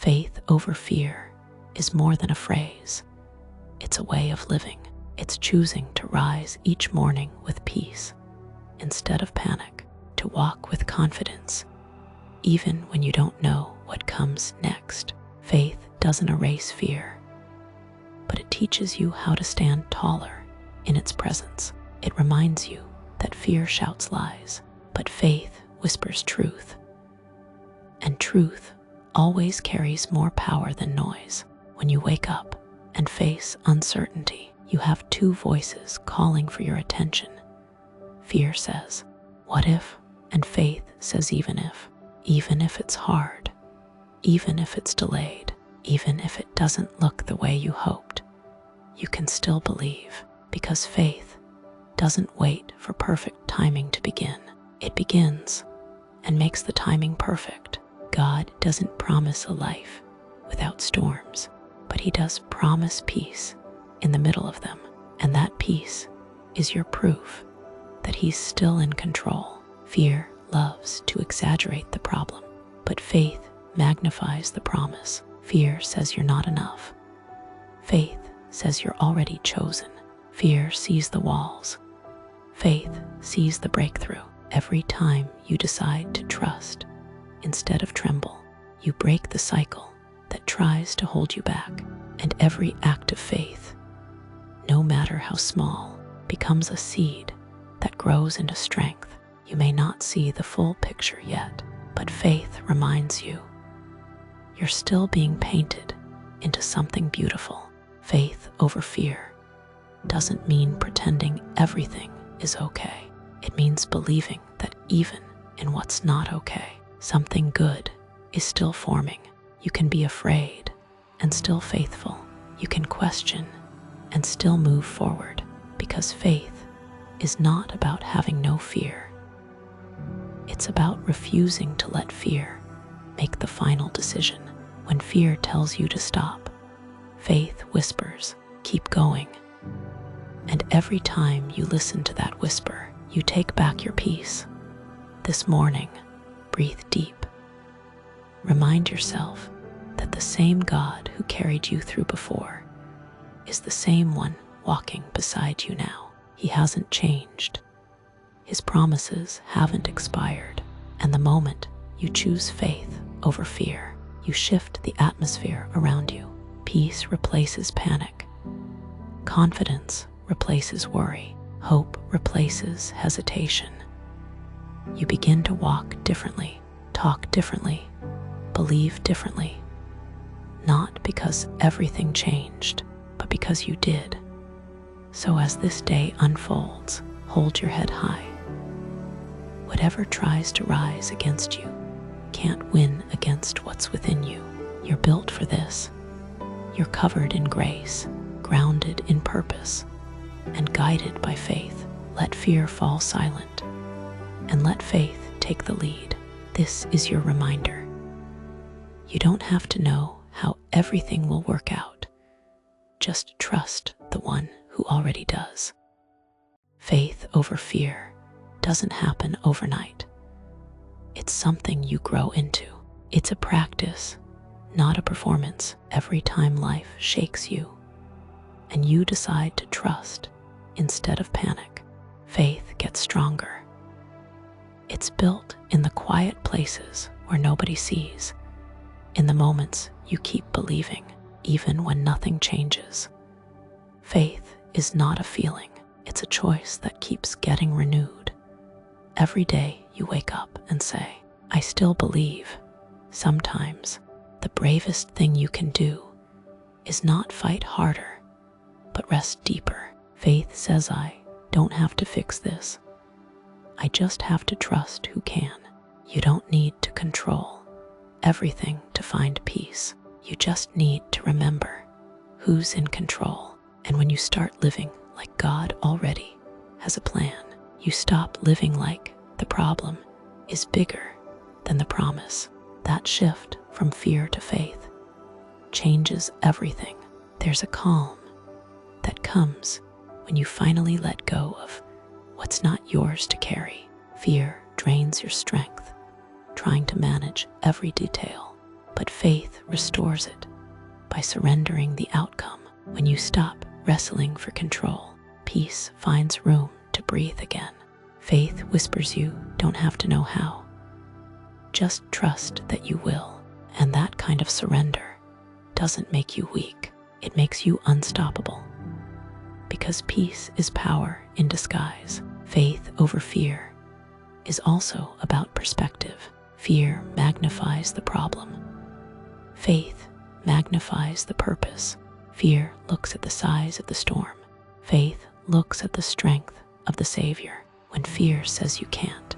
Faith over fear is more than a phrase. It's a way of living. It's choosing to rise each morning with peace instead of panic, to walk with confidence, even when you don't know what comes next. Faith doesn't erase fear, but it teaches you how to stand taller in its presence. It reminds you that fear shouts lies, but faith whispers truth. And truth always carries more power than noise. When you wake up and face uncertainty, you have two voices calling for your attention. Fear says, "What if?" And faith says, "Even if." Even if it's hard, even if it's delayed, even if it doesn't look the way you hoped, you can still believe, because faith doesn't wait for perfect timing to begin. It begins and makes the timing perfect. God doesn't promise a life without storms, but He does promise peace in the middle of them. And that peace is your proof that He's still in control. Fear loves to exaggerate the problem, but faith magnifies the promise. Fear says you're not enough. Faith says you're already chosen. Fear sees the walls. Faith sees the breakthrough. Every time you decide to trust instead of tremble, you break the cycle that tries to hold you back. And every act of faith, no matter how small, becomes a seed that grows into strength. You may not see the full picture yet, but faith reminds you you're still being painted into something beautiful. Faith over fear doesn't mean pretending everything is okay. It means believing that even in what's not okay, something good is still forming. You can be afraid and still faithful. You can question and still move forward, because faith is not about having no fear. It's about refusing to let fear make the final decision. When fear tells you to stop, faith whispers, "Keep going." And every time you listen to that whisper, you take back your peace. This morning, breathe deep. Remind yourself that the same God who carried you through before is the same one walking beside you now. He hasn't changed. His promises haven't expired. And the moment you choose faith over fear, you shift the atmosphere around you. Peace replaces panic. Confidence replaces worry. Hope replaces hesitation. You begin to walk differently, talk differently, believe differently. Not because everything changed, but because you did. So as this day unfolds, hold your head high. Whatever tries to rise against you can't win against what's within you. You're built for this. You're covered in grace, grounded in purpose, and guided by faith. Let fear fall silent, and let faith take the lead. This is your reminder. You don't have to know how everything will work out. Just trust the one who already does. Faith over fear doesn't happen overnight. It's something you grow into. It's a practice, not a performance. Every time life shakes you and you decide to trust instead of panic, faith gets stronger. It's built in the quiet places where nobody sees, in the moments you keep believing, even when nothing changes. Faith is not a feeling, it's a choice that keeps getting renewed. Every day you wake up and say, "I still believe." Sometimes the bravest thing you can do is not fight harder, but rest deeper. Faith says, "I don't have to fix this. I just have to trust who can." You don't need to control everything to find peace. You just need to remember who's in control. And when you start living like God already has a plan, you stop living like the problem is bigger than the promise. That shift from fear to faith changes everything. There's a calm that comes when you finally let go of what's not yours to carry. Fear drains your strength, trying to manage every detail. but faith restores it by surrendering the outcome. When you stop wrestling for control, peace finds room to breathe again. Faith whispers you don't have to know how. Just trust that you will. And that kind of surrender doesn't make you weak. It makes you unstoppable. Because peace is power in disguise. Faith over fear is also about perspective. Fear magnifies the problem. Faith magnifies the purpose. Fear looks at the size of the storm. Faith looks at the strength of the Savior. When fear says you can't,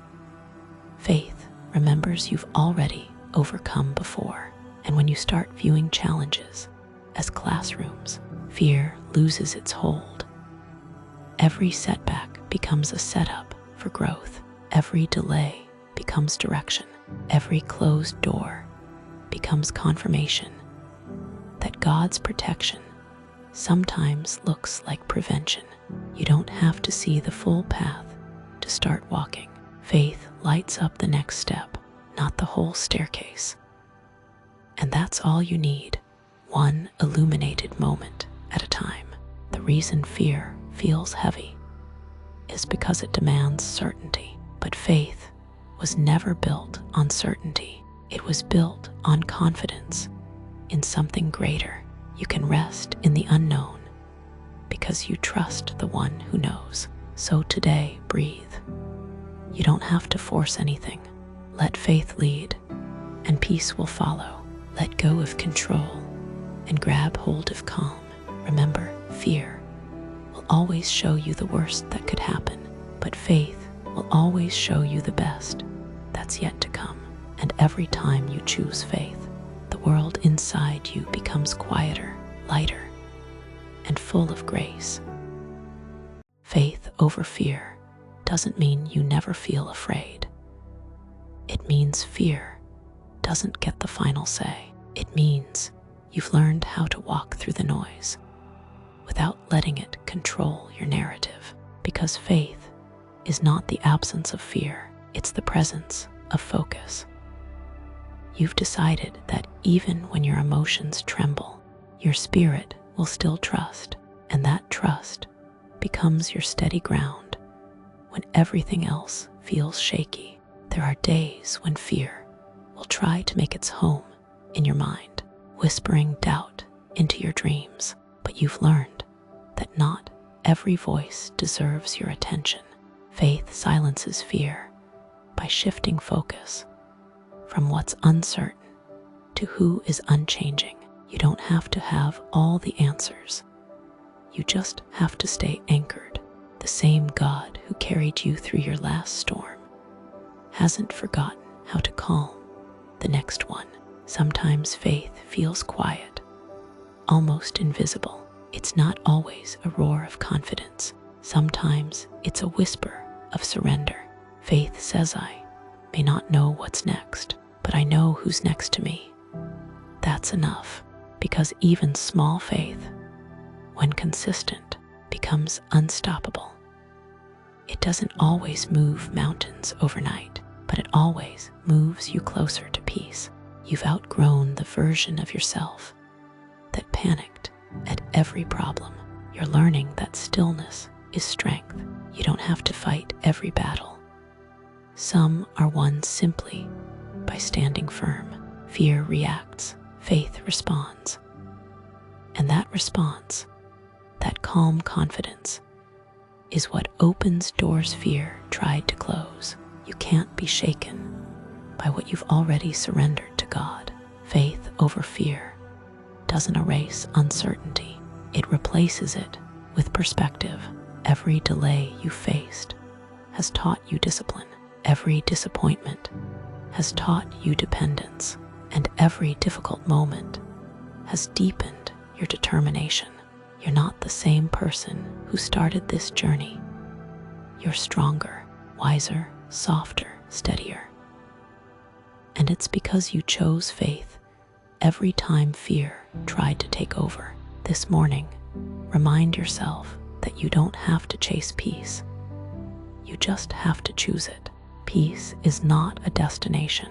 faith remembers you've already overcome before. And when you start viewing challenges as classrooms, fear loses its hold. Every setback becomes a setup for growth. Every delay becomes direction. Every closed door becomes confirmation that God's protection sometimes looks like prevention. You don't have to see the full path to start walking. Faith lights up the next step, not the whole staircase. And that's all you need, one illuminated moment at a time. The reason fear feels heavy is because it demands certainty. But faith was never built on certainty. It was built on confidence in something greater. You can rest in the unknown because you trust the one who knows. So today, breathe. You don't have to force anything. Let faith lead, and peace will follow. Let go of control and grab hold of calm. Remember, fear will always show you the worst that could happen, but faith will always show you the best that's yet to come. And every time you choose faith, the world inside you becomes quieter, lighter, and full of grace. Faith over fear doesn't mean you never feel afraid. It means fear doesn't get the final say. It means you've learned how to walk through the noise without letting it control your narrative. Because faith is not the absence of fear, it's the presence of focus. You've decided that even when your emotions tremble, your spirit will still trust, and that trust becomes your steady ground when everything else feels shaky. There are days when fear will try to make its home in your mind, whispering doubt into your dreams. But you've learned that not every voice deserves your attention. Faith silences fear by shifting focus from what's uncertain to who is unchanging. You don't have to have all the answers. You just have to stay anchored. The same God who carried you through your last storm hasn't forgotten how to calm the next one. Sometimes faith feels quiet, almost invisible. It's not always a roar of confidence. Sometimes it's a whisper of surrender. Faith says, I may not know what's next, but I know who's next to me. That's enough, because even small faith, when consistent, becomes unstoppable. It doesn't always move mountains overnight, but it always moves you closer to peace. You've outgrown the version of yourself that panicked at every problem. You're learning that stillness is strength. You don't have to fight every battle. Some are won simply by standing firm. Fear reacts, faith responds. And that response, that calm confidence, is what opens doors fear tried to close. You can't be shaken by what you've already surrendered to God. Faith over fear doesn't erase uncertainty. It replaces it with perspective. Every delay you faced has taught you discipline. Every disappointment has taught you dependence. And every difficult moment has deepened your determination. You're not the same person who started this journey. You're stronger, wiser, softer, steadier. And it's because you chose faith every time fear tried to take over. This morning, remind yourself that you don't have to chase peace. You just have to choose it. Peace is not a destination.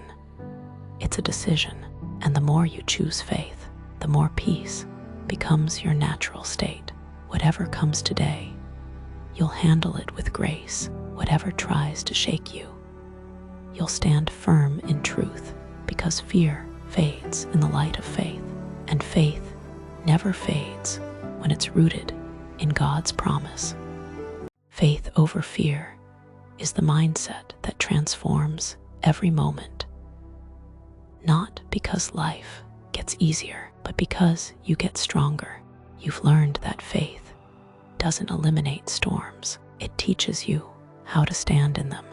It's a decision. And the more you choose faith, the more peace becomes your natural state. Whatever comes today, you'll handle it with grace. Whatever tries to shake you, you'll stand firm in truth, because fear fades in the light of faith, and faith never fades when it's rooted in God's promise. Faith over fear is the mindset that transforms every moment, not because life gets easier, but because you get stronger. You've learned that faith doesn't eliminate storms. It teaches you how to stand in them.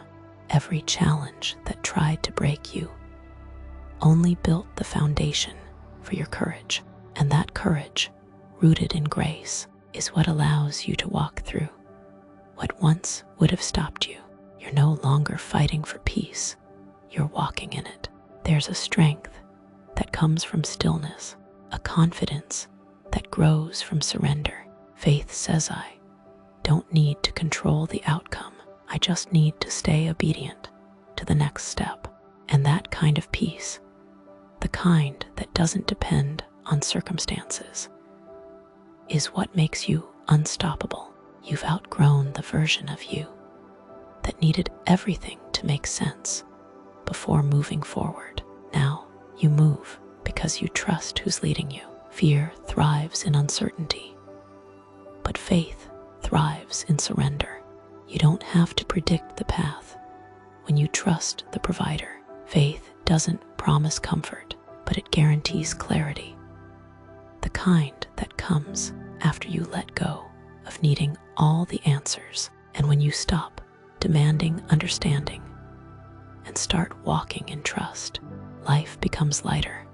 Every challenge that tried to break you only built the foundation for your courage. And that courage, rooted in grace, is what allows you to walk through what once would have stopped you. You're no longer fighting for peace. You're walking in it. There's a strength that comes from stillness, a confidence that grows from surrender. Faith says, I don't need to control the outcome. I just need to stay obedient to the next step. And that kind of peace, the kind that doesn't depend on circumstances, is what makes you unstoppable. You've outgrown the version of you that needed everything to make sense before moving forward. Now you move because you trust who's leading you. Fear thrives in uncertainty, but faith thrives in surrender. You don't have to predict the path when you trust the provider. Faith doesn't promise comfort, but it guarantees clarity, the kind that comes after you let go of needing all the answers. And when you stop demanding understanding and start walking in trust, life becomes lighter.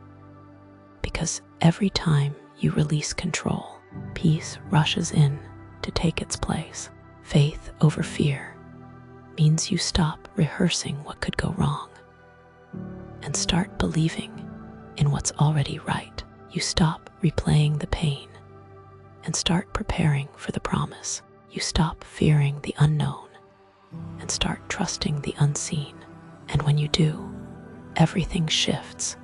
Because every time you release control, peace rushes in to take its place. Faith over fear means you stop rehearsing what could go wrong and start believing in what's already right. You stop replaying the pain and start preparing for the promise. You stop fearing the unknown and start trusting the unseen. And when you do, everything shifts,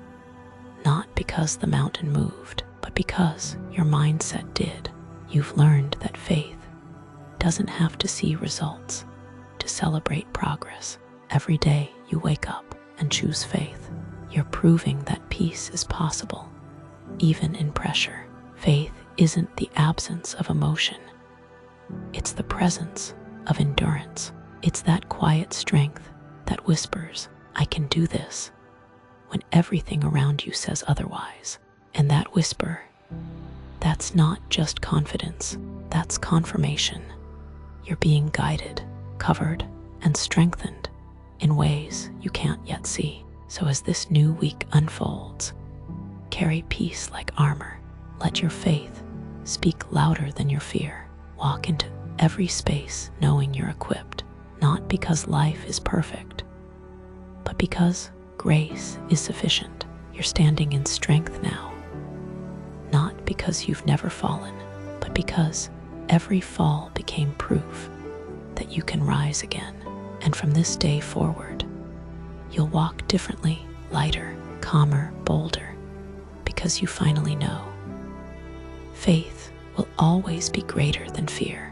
not because the mountain moved, but because your mindset did. You've learned that faith doesn't have to see results to celebrate progress. Every day you wake up and choose faith, you're proving that peace is possible, even in pressure. Faith isn't the absence of emotion. It's the presence of endurance. It's that quiet strength that whispers, I can do this, when everything around you says otherwise. And that whisper, that's not just confidence, that's confirmation. You're being guided, covered, and strengthened in ways you can't yet see. So as this new week unfolds, carry peace like armor. Let your faith speak louder than your fear. Walk into every space knowing you're equipped, not because life is perfect, but because grace is sufficient. You're standing in strength now, not because you've never fallen, but because every fall became proof that you can rise again. And from this day forward, you'll walk differently, lighter, calmer, bolder, because you finally know faith will always be greater than fear.